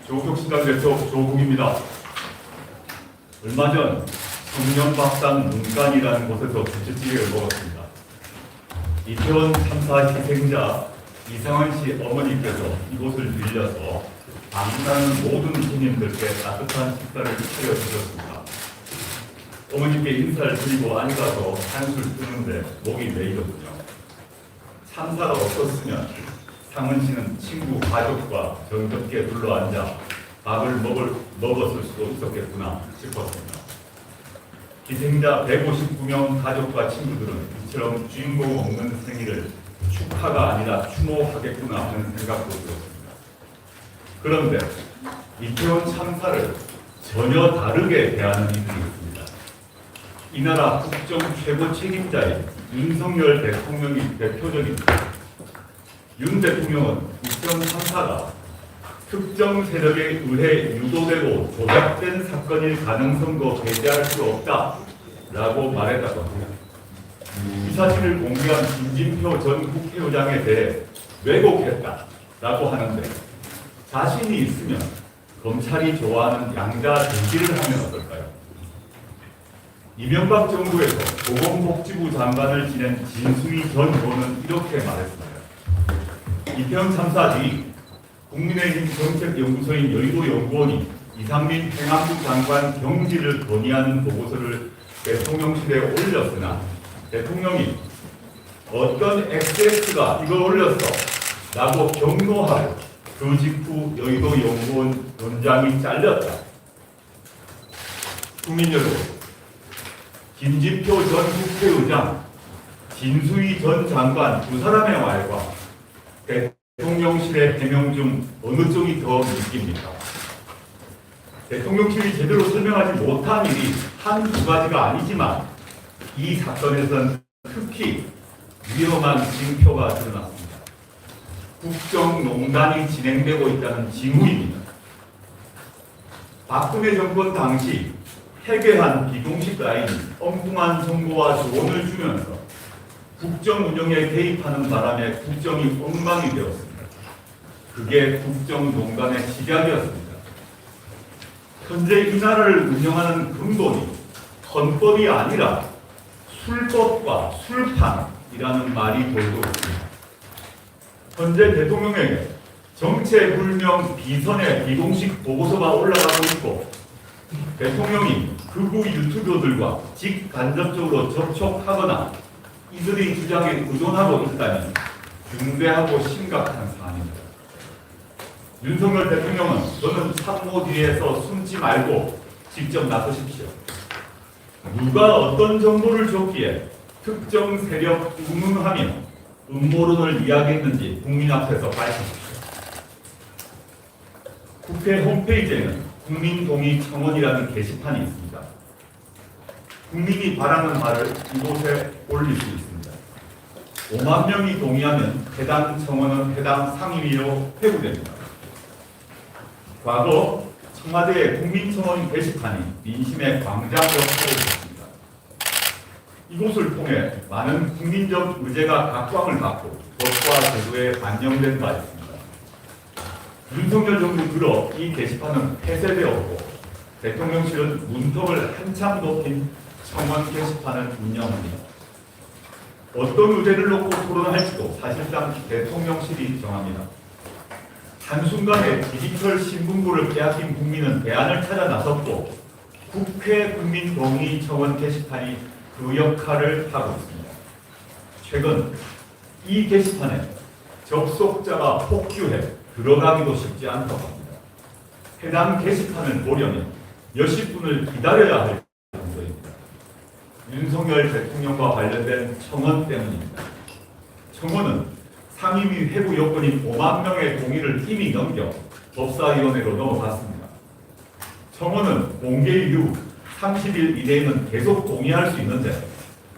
조국 시장 대표 조국입니다. 얼마 전 청년박산 문간이라는 곳에서 부채찌개를 먹었습니다. 이태원 참사 희생자 이상은 씨 어머니께서 이곳을 빌려서 방문하는 모든 손님들께 따뜻한 식사를 차려주셨습니다. 어머니께 인사를 드리고 앉아서 한술 뜨는데 목이 메이거든요. 참사가 없었으면 상은 씨는 친구 가족과 정겹게 둘러앉아 밥을 먹었을 수도 있었겠구나 싶었습니다. 희생자 159명 가족과 친구들은 이처럼 주인공 없는 생일을 축하가 아니라 추모하겠구나 하는 생각도 들었습니다. 그런데 이태원 참사를 전혀 다르게 대하는 이들이 있습니다. 이 나라 국정 최고 책임자인 윤석열 대통령이 대표적입니다. 윤 대통령은 이태원 참사가 특정 세력에 의해 유도되고 조작된 사건일 가능성도 배제할 수 없다라고 말했다고 합니다. 이 사실을 공개한 김진표 전 국회의장에 대해 왜곡했다라고 하는데 자신이 있으면 검찰이 좋아하는 양자 대기를 하면 어떨까요? 이명박 정부에서 보건복지부 장관을 지낸 진수희 전 의원은 이렇게 말했습니다. 이태원 참사 뒤 국민의힘 정책연구소인 여의도연구원이 이상민 행안부 장관 경질을 건의하는 보고서를 대통령실에 올렸으나 대통령이 어떤 XX가 이걸 올렸어 라고 경로하고 그 직후 여의도연구원 원장이 잘렸다. 국민 여러분, 김진표 전 국회의장, 진수희 전 장관 두 사람의 말과 대통령실의 해명 중 어느 쪽이 더 믿깁니까? 대통령실이 제대로 설명하지 못한 일이 한두 가지가 아니지만 이 사건에서는 특히 위험한 징표가 드러났습니다. 국정농단이 진행되고 있다는 징후입니다. 박근혜 정권 당시 해괴한 비공식 라인이 엉뚱한 정보와 조언을 주면서 국정 운영에 개입하는 바람에 국정이 엉망이 되었습니다. 그게 국정농단의 시작이었습니다. 현재 이 나라를 운영하는 근본이 헌법이 아니라 술법과 술판이라는 말이 돌고 있습니다. 현재 대통령에게 정체불명 비선의 비공식 보고서가 올라가고 있고 대통령이 극우 유튜버들과 직간접적으로 접촉하거나 이들의 주장에 의존하고 있다니 중대하고 심각한 사안입니다. 윤석열 대통령은 저는 참모 뒤에서 숨지 말고 직접 나서십시오. 누가 어떤 정보를 줬기에 특정 세력 운운하며 음모론을 이야기했는지 국민 앞에서 밝히십시오. 국회 홈페이지에는 국민동의 청원이라는 게시판이 있습니다. 국민이 바라는 말을 이곳에 올릴 수 있습니다. 5만 명이 동의하면 해당 청원은 해당 상임위로 회부됩니다. 과거 청와대의 국민청원 게시판이 민심의 광장 역할을 했습니다. 이곳을 통해 많은 국민적 의제가 각광을 받고 법과 제도에 반영된 바 있습니다. 윤석열 정부 들어 이 게시판은 폐쇄되었고 대통령실은 문턱을 한참 높인 청원 게시판을 운영합니다. 어떤 의제를 놓고 토론할지도 사실상 대통령실이 정합니다. 한순간에 디지털 신문고를 빼앗긴 국민은 대안을 찾아 나섰고 국회 국민동의 청원 게시판이 그 역할을 하고 있습니다. 최근 이 게시판에 접속자가 폭주해 들어가기도 쉽지 않다고 합니다. 해당 게시판을 보려면 몇십 분을 기다려야 할 정도입니다. 윤석열 대통령과 관련된 청원 때문입니다. 청원은 상임위 회부 요건인 5만 명의 동의를 이미 넘겨 법사위원회로 넘어갔습니다. 청원은 공개 이후 30일 이내에는 계속 동의할 수 있는데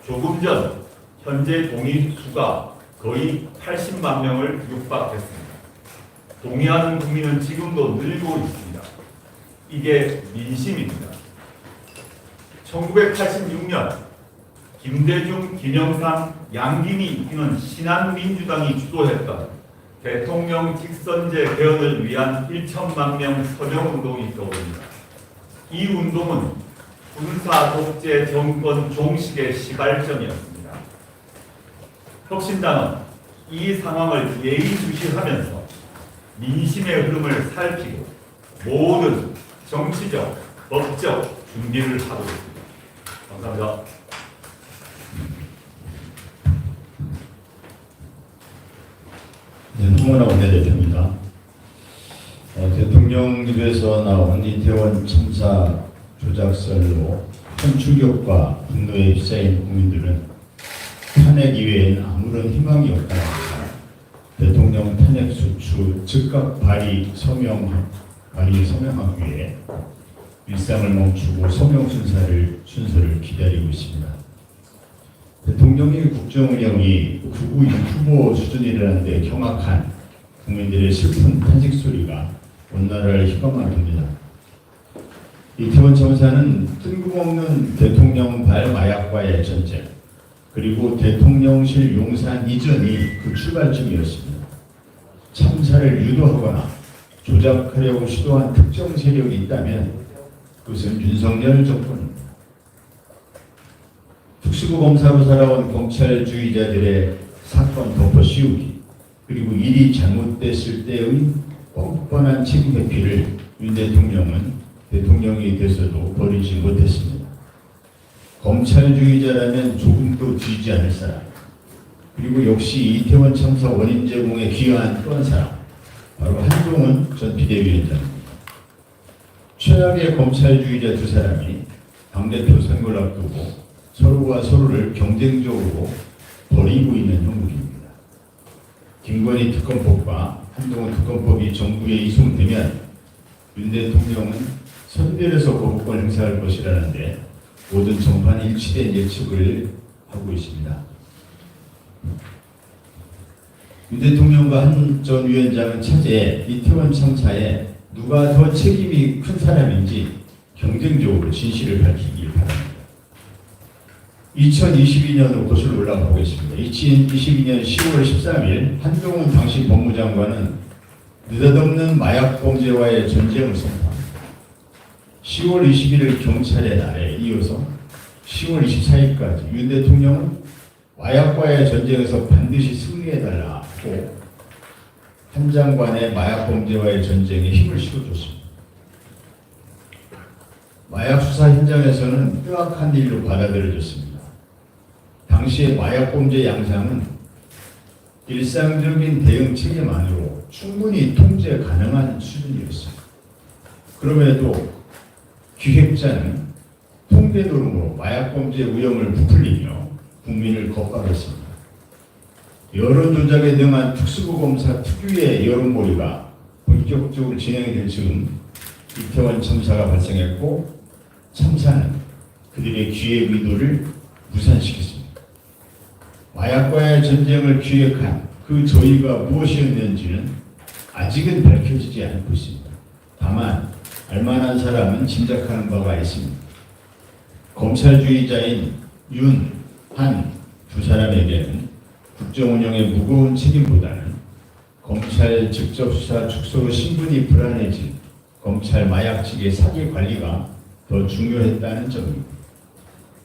조금 전 현재 동의 수가 거의 80만 명을 육박했습니다. 동의하는 국민은 지금도 늘고 있습니다. 이게 민심입니다. 1986년 김대중, 김영삼, 양김이 이끄는 신한민주당이 주도했던 대통령 직선제 개헌을 위한 1천만 명 서명운동이 떠오릅니다. 이 운동은 군사 독재 정권 종식의 시발점이었습니다. 혁신당은 이 상황을 예의주시하면서 민심의 흐름을 살피고 모든 정치적, 법적 준비를 하고 있습니다. 감사합니다. 네, 홍문화 원내대표입니다. 대통령실에서 나온 이태원 참사 조작설로 큰 충격과 분노에 휩싸인 국민들은 탄핵 이외에는 아무런 희망이 없다는 대통령 탄핵 소추 즉각 발의 서명하기 위해 일상을 멈추고 서명 순서를 기다리고 있습니다. 대통령의 국정운영이 극우 후보 수준이라는 데 경악한 국민들의 슬픈 탄식 소리가 온 나라를 휘감아갑니다. 이태원 참사는 뜬금없는 대통령 발 마약과의 전쟁, 그리고 대통령실 용산 이전이 그 출발점이었습니다. 참사를 유도하거나 조작하려고 시도한 특정 세력이 있다면 그것은 윤석열 정권입니다. 특수부 검사로 살아온 검찰주의자들의 사건 덮어 씌우기, 그리고 일이 잘못됐을 때의 뻔뻔한 책임 회피를 윤 대통령은 대통령이 돼서도 버리지 못했습니다. 검찰주의자라면 조금도 뒤지지 않을 사람, 그리고 역시 이태원 참사 원인 제공에 기여한 또 한 사람, 바로 한동훈 전 비대위원장입니다. 최악의 검찰주의자 두 사람이 당대표 선거를 앞두고 서로가 서로를 경쟁적으로 버리고 있는 형국입니다. 김건희 특검법과 한동훈 특검법이 정부에 이송되면 윤 대통령은 선별해서 거부권 행사할 것이라는데 모든 정판 일치된 예측을 하고 있습니다. 윤 대통령과 한 전 위원장은 차제에 이태원 참사에 누가 더 책임이 큰 사람인지 경쟁적으로 진실을 밝히길 바랍니다. 2022년으로 거슬러 올라가 보겠습니다. 2022년 10월 13일 한동훈 당시 법무장관은 느닷없는 마약범죄와의 전쟁을 선포합니다. 10월 21일 경찰의 날에 이어서 10월 24일까지 윤 대통령은 마약과의 전쟁에서 반드시 승리해달라고 한 장관의 마약범죄와의 전쟁에 힘을 실어줬습니다. 마약 수사 현장에서는 뜨악한 일로 받아들여졌습니다. 당시의 마약범죄 양상은 일상적인 대응 체계만으로 충분히 통제 가능한 수준이었습니다. 그럼에도 기획자는 통제 노름으로 마약범죄 위험을 부풀리며 국민을 겁박했습니다. 여론 조작에 능한 특수부 검사 특유의 여론몰이가 본격적으로 진행될 즈음 이태원 참사가 발생했고 참사는 그들의 기획 의도를 무산시켰습니다. 마약과의 전쟁을 기획한 그 저희가 무엇이었는지는 아직은 밝혀지지 않고 있습니다. 다만 알만한 사람은 짐작하는 바가 있습니다. 검찰주의자인 윤, 한 두 사람에게는 국정운영의 무거운 책임보다는 검찰 직접 수사 축소로 신분이 불안해진 검찰 마약 측의 사기 관리가 더 중요했다는 점입니다.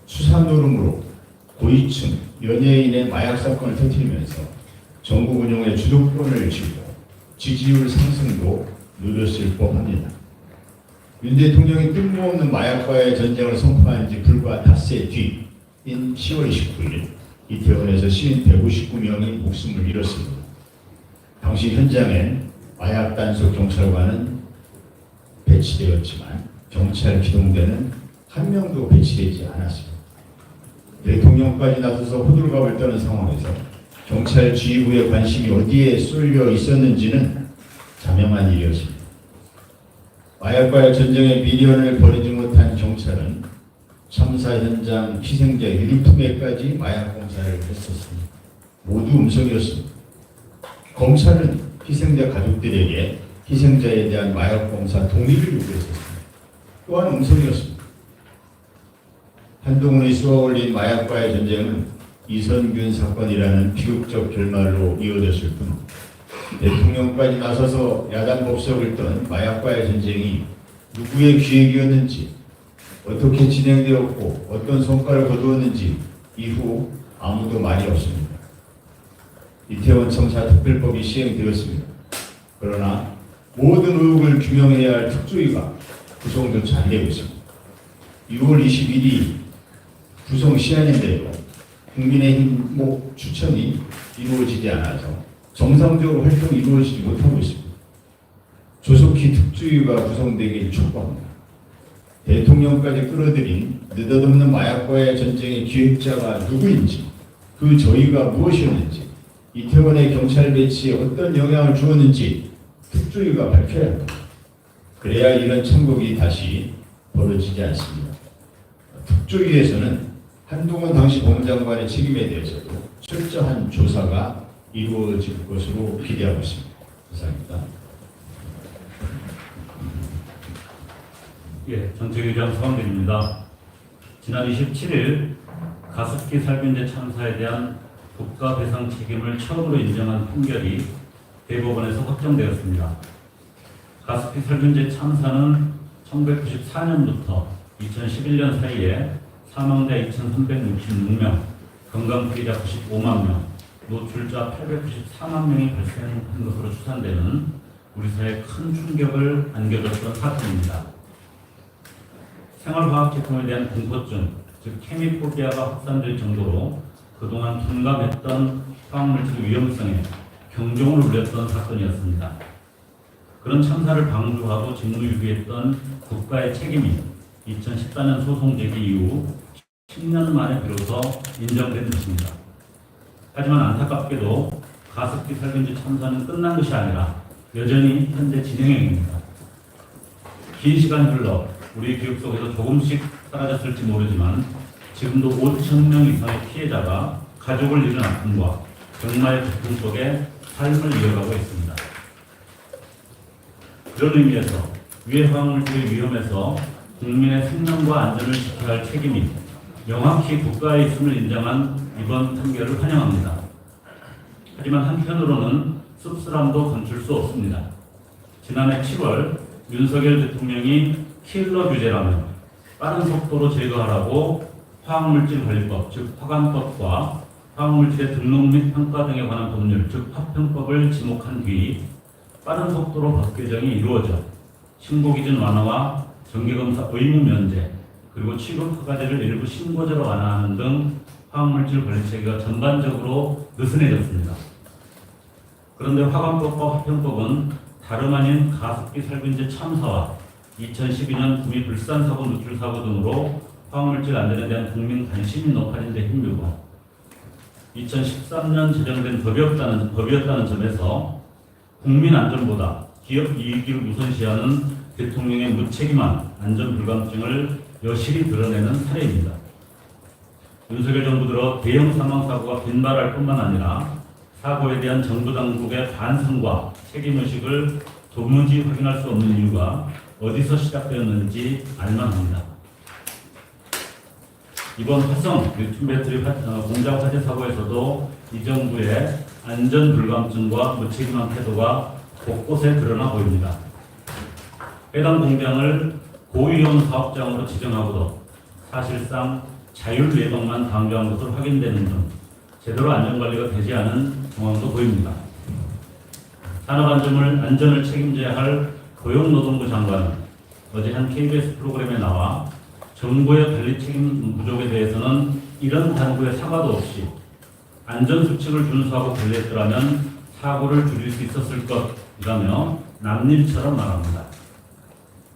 수사 노름으로 고위층 연예인의 마약 사건을 터뜨리면서 정부 운영의 주도권을 쥐고 지지율 상승도 누렸을 법합니다. 윤 대통령이 뜬금없는 마약과의 전쟁을 선포한 지 불과 닷새 뒤인 10월 29일 이태원에서 시민 159명이 목숨을 잃었습니다. 당시 현장엔 마약 단속 경찰관은 배치되었지만 경찰 기동대는 한 명도 배치되지 않았습니다. 대통령까지 나서서 호들갑을 떠는 상황에서 경찰 지휘부의 관심이 어디에 쏠려 있었는지는 자명한 일이었습니다. 마약과의 전쟁에 미련을 버리지 못한 경찰은 참사 현장 희생자 유류품에까지 마약 검사를 했었습니다. 모두 음성이었습니다. 검찰은 희생자 가족들에게 희생자에 대한 마약 검사 동의를 요구했었습니다. 또한 음성이었습니다. 한동훈이 쏘아올린 마약과의 전쟁은 이선균 사건이라는 비극적 결말로 이어졌을 뿐 대통령까지 나서서 야당 법석을 떤 마약과의 전쟁이 누구의 기획이었는지, 어떻게 진행되었고 어떤 성과를 거두었는지 이후 아무도 말이 없습니다. 이태원 청사 특별법이 시행되었습니다. 그러나 모든 의혹을 규명해야 할 특조위가 구성조차 안 되고 있습니다. 6월 21일 구성 시한인데요. 국민의힘 추천이 이루어지지 않아서 정상적으로 활동이 이루어지지 못하고 있습니다. 조속히 특조위가 구성되길 촉구합니다. 대통령까지 끌어들인 느닷없는 마약과의 전쟁의 기획자가 누구인지, 그 저희가 무엇이었는지, 이태원의 경찰 배치에 어떤 영향을 주었는지 특조위가 밝혀야 합니다. 그래야 이런 참극이 다시 벌어지지 않습니다. 특조위에서는 한동훈 당시 법무장관의 책임에 대해서도 철저한 조사가 이루어질 것으로 기대하고 있습니다. 이상입니다. 예, 정책위장 서강대입니다. 지난 27일 가습기 살균제 참사에 대한 국가배상 책임을 처음으로 인정한 판결이 대법원에서 확정되었습니다. 가습기 살균제 참사는 1994년부터 2011년 사이에 사망자 2,366명, 건강 피해자 95만 명, 노출자 894만 명이 발생한 것으로 추산되는 우리 사회에 큰 충격을 안겨줬던 사건입니다. 생활화학제품에 대한 공포증, 즉 케미포비아가 확산될 정도로 그동안 둔감했던 화학물질 위험성에 경종을 울렸던 사건이었습니다. 그런 참사를 방조하고 직무유기했던 국가의 책임이 2014년 소송 제기 이후 10년 만에 비로소 인정된 것입니다. 하지만 안타깝게도 가습기 살균제 참사는 끝난 것이 아니라 여전히 현재 진행형입니다. 긴 시간 흘러 우리 기억 속에서 조금씩 사라졌을지 모르지만 지금도 5,000명 이상의 피해자가 가족을 잃은 아픔과 병마의 고통 속에 삶을 이어가고 있습니다. 그런 의미에서 유해 화학물질의 위험에서 국민의 생명과 안전을 지켜야 할 책임이 명확히 국가에 있음을 인정한 이번 판결을 환영합니다. 하지만 한편으로는 씁쓸함도 감출 수 없습니다. 지난해 7월 윤석열 대통령이 킬러 규제라면 빠른 속도로 제거하라고 화학물질관리법, 즉 화관법과 화학물질의 등록 및 평가 등에 관한 법률, 즉 화평법을 지목한 뒤 빠른 속도로 법 개정이 이루어져 신고기준 완화와 정기검사 의무 면제, 그리고 취급 허가제를 일부 신고제로 완화하는 등 화학물질 관리 체계가 전반적으로 느슨해졌습니다. 그런데 화관법과 화평법은 다름 아닌 가습기 살균제 참사와 2012년 구미 불산사고 누출사고 등으로 화학물질 안전에 대한 국민 관심이 높아진 데 힘들고 2013년 제정된 법이었다는 점에서 국민 안전보다 기업 이익을 우선시하는 대통령의 무책임한 안전 불감증을 여실히 드러내는 사례입니다. 윤석열 정부 들어 대형 사망사고가 빈발할 뿐만 아니라 사고에 대한 정부 당국의 반성과 책임의식을 도무지 확인할 수 없는 이유가 어디서 시작되었는지 알만합니다. 이번 화성 리튬 배터리 공장 화재 사고에서도 이 정부의 안전 불감증과 무책임한 태도가 곳곳에 드러나 보입니다. 해당 공장을 고위험 사업장으로 지정하고도 사실상 자율 예방만 강조한 것으로 확인되는 등 제대로 안전관리가 되지 않은 정황도 보입니다. 산업안전을 책임져야 할 고용노동부 장관은 어제 한 KBS 프로그램에 나와 정부의 관리 책임 부족에 대해서는 이런 당부의 사과도 없이 안전수칙을 준수하고 관리했더라면 사고를 줄일 수 있었을 것이라며 남일처럼 말합니다.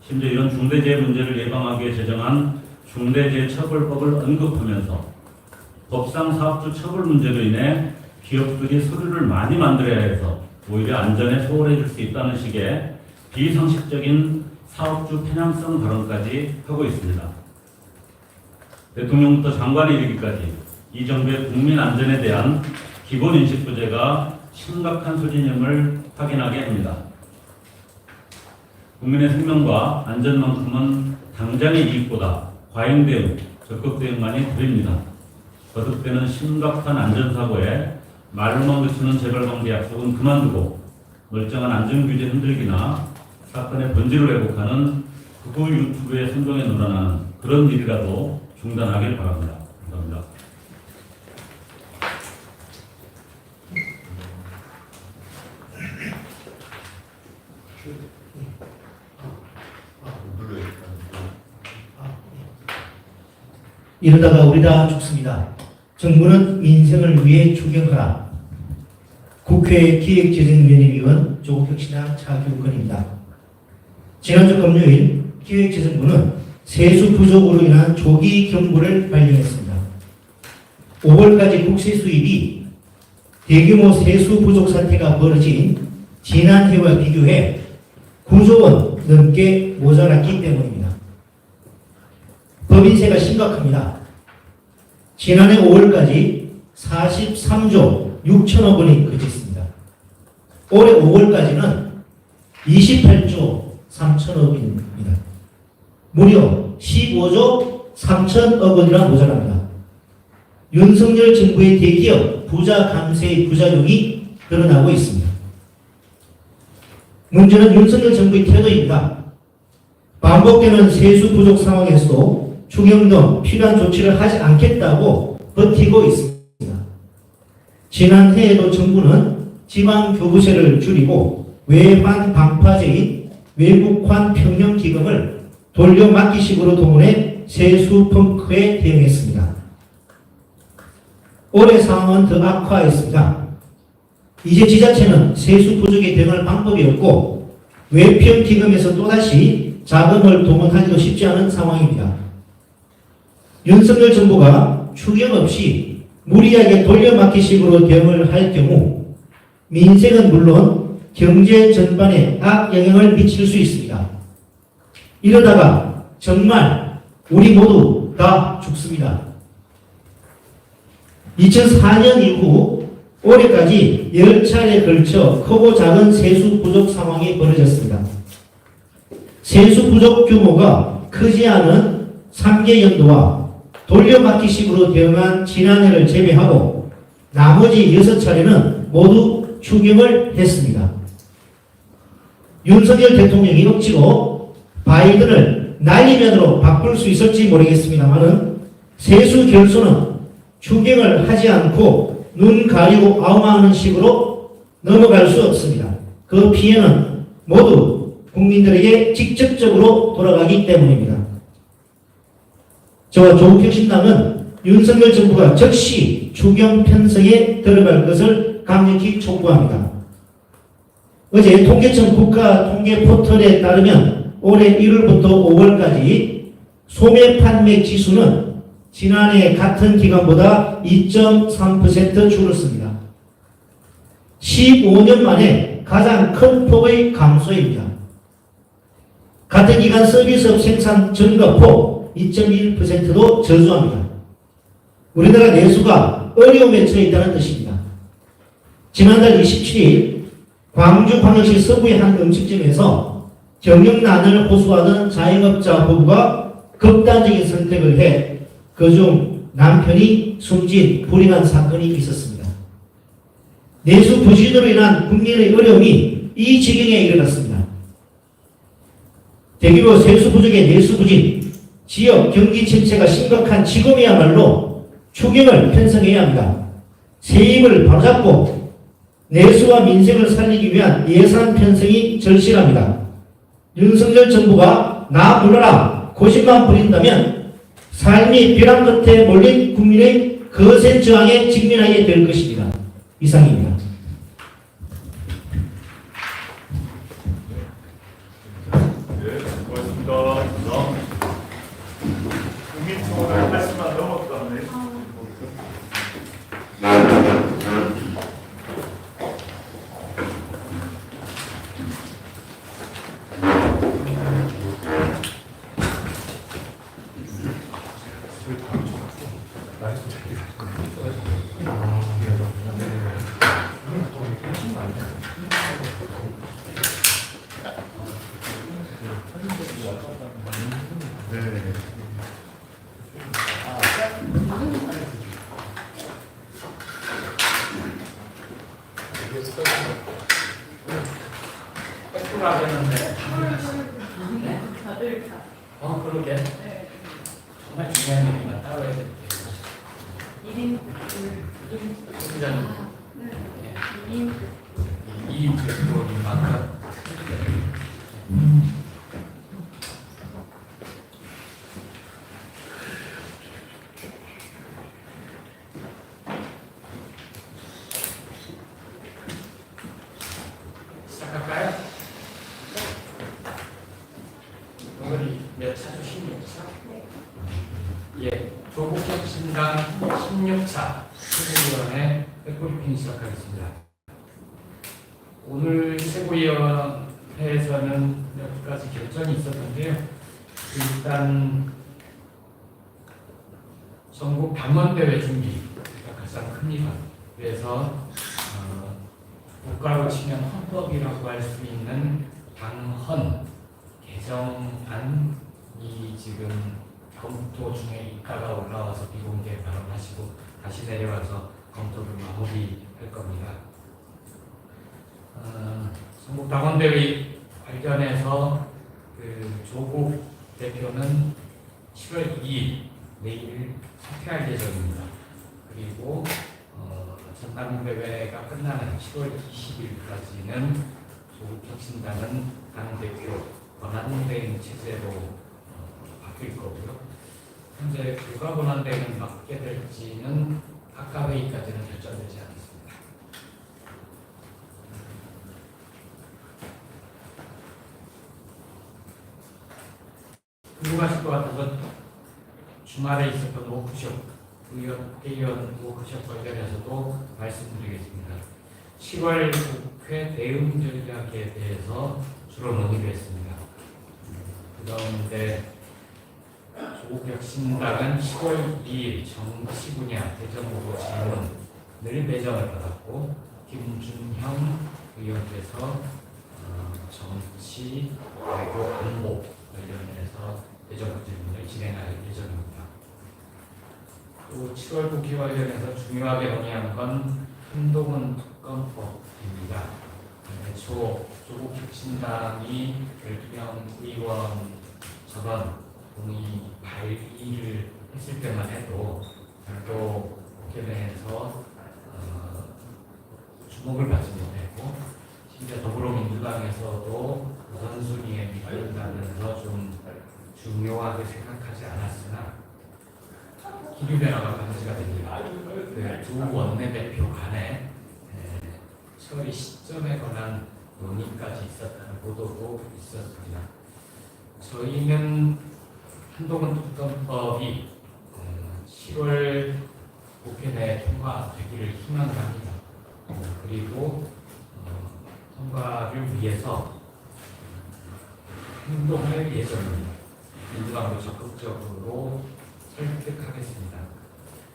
심지어 이런 중대재해 문제를 예방하기 위해 제정한 중대재해처벌법을 언급하면서 법상 사업주 처벌 문제로 인해 기업들이 서류를 많이 만들어야 해서 오히려 안전에 소홀해질 수 있다는 식의 비상식적인 사업주 편향성 발언까지 하고 있습니다. 대통령부터 장관에 이르기까지 이 정부의 국민 안전에 대한 기본 인식 부재가 심각한 소진임을 확인하게 합니다. 국민의 생명과 안전만큼은 당장의 이익보다 과잉 대응, 적극 대응만이 드립니다. 거듭되는 심각한 안전사고에 말로만 그치는 재발 방지 약속은 그만두고 멀쩡한 안전규제 흔들기나 사건의 본질을 왜곡하는 극우 유튜브의 선동에 놀아나는 그런 일이라도 중단하길 바랍니다. 감사합니다. 이러다가 우리 다 죽습니다. 정부는 민생을 위해 추경하라. 국회 기획재정위원회위원 조국혁신당 차규건입니다. 지난주 금요일 기획재정부는 세수 부족으로 인한 조기 경보를 발령했습니다. 5월까지 국세 수입이 대규모 세수 부족 사태가 벌어진 지난해와 비교해 9조 원 넘게 모자랐기 때문입니다. 법인세가 심각합니다. 지난해 5월까지 43조 6천억 원이 거쳤습니다. 올해 5월까지는 28조 3천억입니다. 무려 15조 3천억 원이나 모자랍니다. 윤석열 정부의 대기업 부자 감세의 부작용이 드러나고 있습니다. 문제는 윤석열 정부의 태도입니다. 반복되는 세수 부족 상황에서도 추경 등 필요한 조치를 하지 않겠다고 버티고 있습니다. 지난해에도 정부는 지방교부세를 줄이고 외환 방파제인 외국환 평형기금을 돌려막기식으로 동원해 세수 펑크에 대응했습니다. 올해 상황은 더 악화했습니다. 이제 지자체는 세수 부족에 대응할 방법이 없고 외평기금에서 또다시 자금을 동원하기도 쉽지 않은 상황입니다. 윤석열 정부가 추경 없이 무리하게 돌려막기식으로 대응을 할 경우 민생은 물론 경제 전반에 악영향을 미칠 수 있습니다. 이러다가 정말 우리 모두 다 죽습니다. 2004년 이후 올해까지 10차례에 걸쳐 크고 작은 세수 부족 상황이 벌어졌습니다. 세수 부족 규모가 크지 않은 3개 연도와 돌려막기식으로 대응한 지난해를 제외하고 나머지 6차례는 모두 추경을 했습니다. 윤석열 대통령이 억지로 바이든을 난리면으로 바꿀 수 있을지 모르겠습니다만은 세수 결손은 추경을 하지 않고 눈 가리고 아웅하는 식으로 넘어갈 수 없습니다. 그 피해는 모두 국민들에게 직접적으로 돌아가기 때문입니다. 저와 조국혁신당은 윤석열 정부가 즉시 추경 편성에 들어갈 것을 강력히 촉구합니다. 어제 통계청 국가통계 포털에 따르면 올해 1월부터 5월까지 소매 판매 지수는 지난해 같은 기간보다 2.3% 줄었습니다. 15년 만에 가장 큰 폭의 감소입니다. 같은 기간 서비스업 생산 증가폭 2.1%도 저조합니다. 우리나라 내수가 어려움에 처해 있다는 뜻입니다. 지난달 27일 광주광역시 서구의 한 음식점에서 경영난을 호소하던 자영업자 부부가 극단적인 선택을 해 그중 남편이 숨진 불행한 사건이 있었습니다. 내수 부진으로 인한 국민의 어려움이 이 지경에 이르렀습니다. 대규모 세수 부족의 내수 부진, 지역 경기 침체가 심각한 지금이야말로 추경을 편성해야 합니다. 세입을 바로잡고 내수와 민생을 살리기 위한 예산 편성이 절실합니다. 윤석열 정부가 나 불러라 고집만 부린다면 삶이 벼랑 끝에 몰린 국민의 거센 저항에 직면하게 될 것입니다. 이상입니다. 네, 고맙습니다. 국민 청원을 80만 넘었다네. 네. 가겠는데. 다들 다. 그러게. 네. 정말 중요한 얘기만 따로 해야 돼. 1인 소비자는 네. 2인 이 부분만큼 시작할까요? 오늘이 몇 차죠? 16차? 예, 조국혁신당 16차 최고위원회 백브리핑 시작하겠습니다. 오늘 최고위원회에서는 몇 가지 결정이 있었는데요. 일단 전국 당원대회 준비가 가장 큽니다. 그래서 국가로 치면 헌법이라고 할 수 있는 당헌 개정안이 지금 검토 중에 있다가 올라와서 비공개 발언하시고 다시 내려와서 검토를 마무리할 겁니다. 전국 당원대회 관련해서 조국 대표는 7월 2일 내일 사퇴할 예정입니다. 그리고 전당대회가 끝나는 7월 20일까지는 조국 혁신당은 당대표 권한대행 체제로 바뀔 거고요. 현재 누가 권한대행을 맡게 될지는 각각 회의까지는 결정되지 않았습니다. 궁금하실 것 같아서 주말에 있었던 워크숍, 국회의원 워크숍 관련해서도 말씀드리겠습니다. 10월 국회 대응 전략에 대해서 주로 논의를 했습니다. 그 가운데 조국혁신당은 10월 2일 정치 분야 대정부로 질문을 배정을 받았고 김준형 의원께서 정치, 외교, 안보 관련해서 대정부 질문을 진행할 예정입니다. 또 7월 국회 관련해서 중요하게 논의한 건 한동훈 특검법입니다. 애초 조국혁신당이 12명 의원 전원 동의 발의를 했을 때만 해도 별도 국회 내에서 주목을 받지 못했고 심지어 더불어민주당에서도 우선순위에 미룬다면서 좀 중요하게 생각하지 않았으나 기류 변화가 감지가 됩니다. 두 원내대표 간에 처리 시점에 관한 논의까지 있었다는 보도도 있었습니다. 저희는 한동훈 특검법이 7월 국회 내에 통과되기를 희망합니다. 그리고 통과를 위해서 행동할 예정입니다. 민주당도 적극적으로 설득하겠습니다.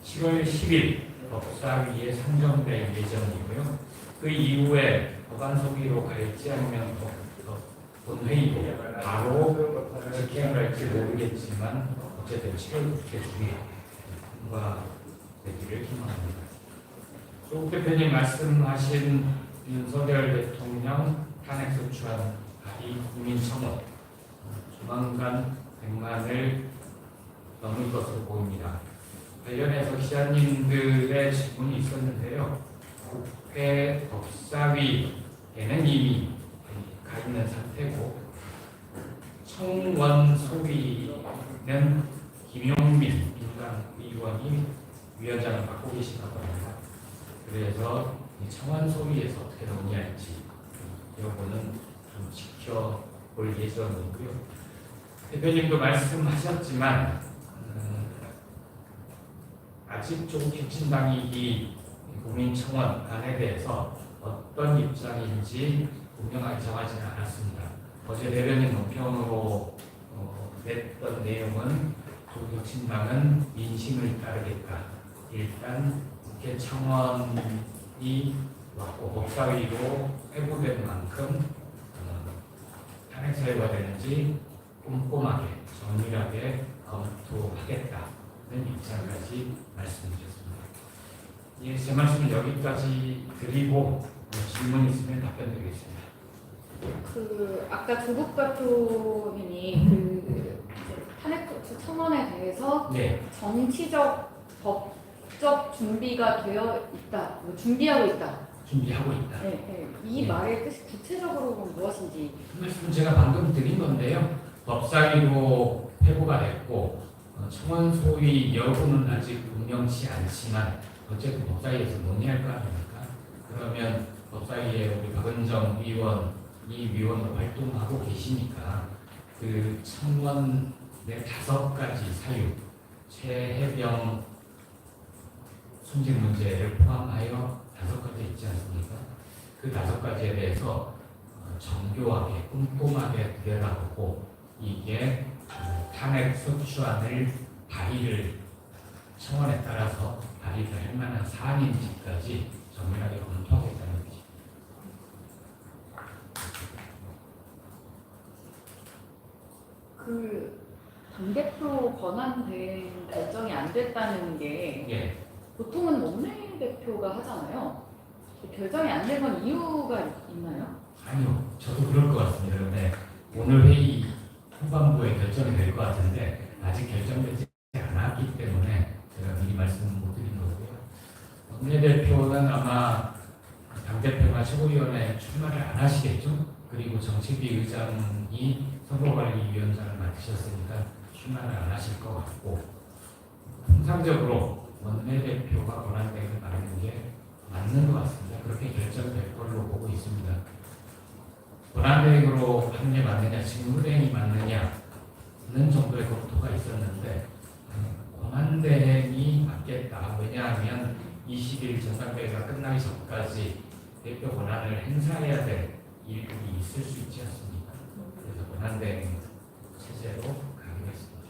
7월 10일 법사위에 상정될 예정이고요. 그 이후에 법안 소위로 갈지 아니면 본회의로 바로 직행을 할지 모르겠지만 어쨌든 7월 국회 중에 통과되기를 희망합니다. 조국 대표님 말씀하신 윤석열 대통령 탄핵 소추안 발의 국민청원 조만간 100만을 넘을 것으로 보입니다. 관련해서 기자님들의 질문이 있었는데요. 국회 법사위에는 이미 가 있는 상태고 청원 소위는 김용민 민주당 의원이 위원장을 맡고 계시다고 합니다. 그래서 이 청원 소위에서 어떻게 논의할지 여부는 좀 지켜볼 예정이고요. 대표님도 말씀하셨지만 아직 조국혁신당이 이 국민청원안에 대해서 어떤 입장인지 분명하게 정하지는 않았습니다. 어제 대변인 논평으로 냈던 내용은 조국혁신당은 민심을 따르겠다. 일단 국회 청원이 왔고 법사위로 회부된 만큼 탄핵 사유가 되는지 꼼꼼하게 정밀하게 검토하겠다는 입장까지 말씀드렸습니다. 예, 제 말씀은 여기까지 드리고 질문 있으면 답변 드리겠습니다. 아까 조국 대표님이 탄핵 청원에 대해서 네. 정치적 법적 준비가 되어 있다, 준비하고 있다. 준비하고 있다. 네, 네. 이 네. 말의 뜻이 구체적으로 무엇인지. 그 말씀 제가 방금 드린 건데요. 법사위로 회부가 됐고 청원 소위 여부는 아직 분명치 않지만 어쨌든 법사위에서 논의할 거 아닙니까? 그러면 법사위에 우리 박은정 위원, 이 위원으로 활동하고 계시니까 그 청원의 5가지 사유, 최해병 순직 문제를 포함하여 5가지 있지 않습니까? 그 5가지에 대해서 정교하게 꼼꼼하게 들여다보고 이게 탄핵 소추안을 발의를 청원에 따라서 발의를 할 만한 사안인지까지 정밀하게 검토하겠다는 거죠. 당대표 권한 대행 결정이 안 됐다는 게 예, 보통은 원내대표가 하잖아요. 결정이 안 된 건 이유가 있나요? 아니요, 저도 그럴 것 같습니다. 그런데 오늘 회의 후반부에 결정이 될 것 같은데 아직 결정되지 않았기 때문에 제가 미리 말씀을 못 드린 거고요. 원내대표는 아마 당대표가 최고위원회 출마를 안 하시겠죠? 그리고 정책위 의장이 선거관리위원장을 맡으셨으니까 출마를 안 하실 것 같고, 통상적으로 원내대표가 권한대행을 맡는 게 맞는 것 같습니다. 그렇게 결정될 걸로 보고 있습니다. 권한대행으로 하는 게 맞느냐, 직무대행이 맞느냐는 정도의 검토가 있었는데 권한대행이 맞겠다. 왜냐하면 20일 전당대회가 끝나기 전까지 대표 권한을 행사해야 될 일들이 있을 수 있지 않습니까? 그래서 권한대행 체제로 가기로 했습니다.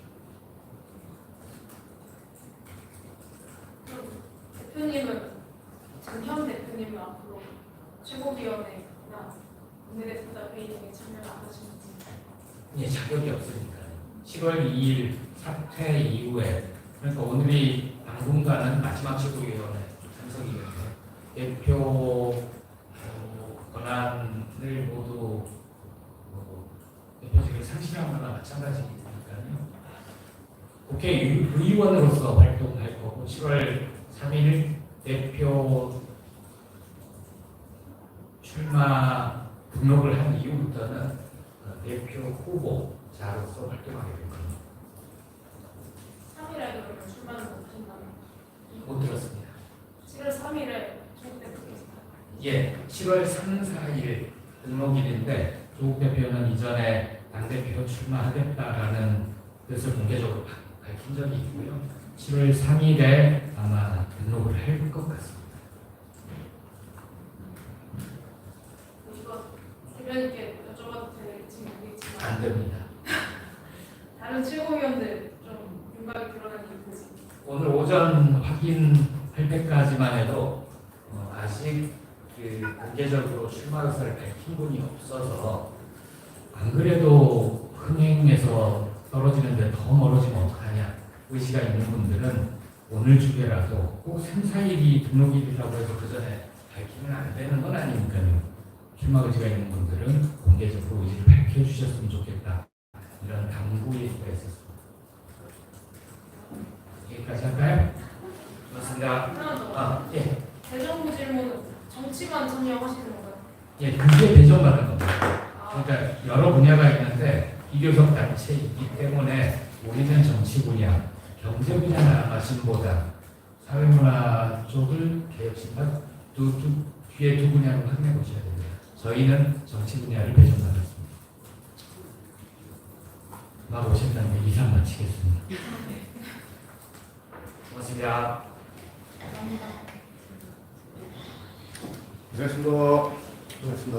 대표님은 전현 대표님은 앞으로 최고위원회나 원내대표자 회의 등에 참여를 안 하시는지. 예, 자격이 없으니까. 7월 2일 사퇴 이후에, 그러니까 오늘이 당분간은 마지막 최고위원회 참석이거든요. 대표 권한을 모두 대표직을 상실한 거나 마찬가지니까요. 국회의원으로서 활동할 거고 7월 3일 대표 출마 등록을 한 이후부터는 대표 후보자로서 활동하게 될 겁니다. 3일에 그러면 출마는 못 하신다면 못 들었습니다. 7월 3일에 조국 대표께서 예, 7월 3, 4일 등록일인데 조국 대표는 이전에 당대표 출마하겠다라는 뜻을 공개적으로 밝힌 적이 있고요. 7월 3일에 아마 등록을 할 것 같습니다. 이거 대변인께 여쭤봐도 될지 모르겠지만 안 됩니다. 다른 최고위원들 좀 윤곽이 드러나는 이유지. 오늘 오전 확인할 때까지만 해도 아직 그 공개적으로 출마 의사를 밝힌 분이 없어서, 안 그래도 흥행에서 떨어지는데 더 멀어지면 어떡하냐 의지가 있는 분들은 오늘 중에라도 꼭 3, 4일이 등록일이라고 해서 그 전에 밝히면 안 되는 건 아니니까요. 출마 의지가 있는 분들은 공개적으로 의지를 밝혀주셨으면 좋겠다, 이런 당부의 의지가 있었습니다. 여기까지 할까요? 고맙습니다. 하나 더. 아, 예. 대정부 질문은 정치만 참여하시는 건가요? 예, 그게 배정받은 겁니다. 아, 그러니까 여러 분야가 있는데 비교적 단체이기 때문에 우리는 정치 분야, 경제 분야나 마신보다 사회문화 쪽을 개혁신당 뒤에 두 분야로 확인해 보셔야 됩니다. 저희는 정치 분야를 배정받았습니다. 막 오신다는 게 이상 마치겠습니다. 고맙습니다. 감사합니다. 고생하셨습니다. 고생하셨습니다.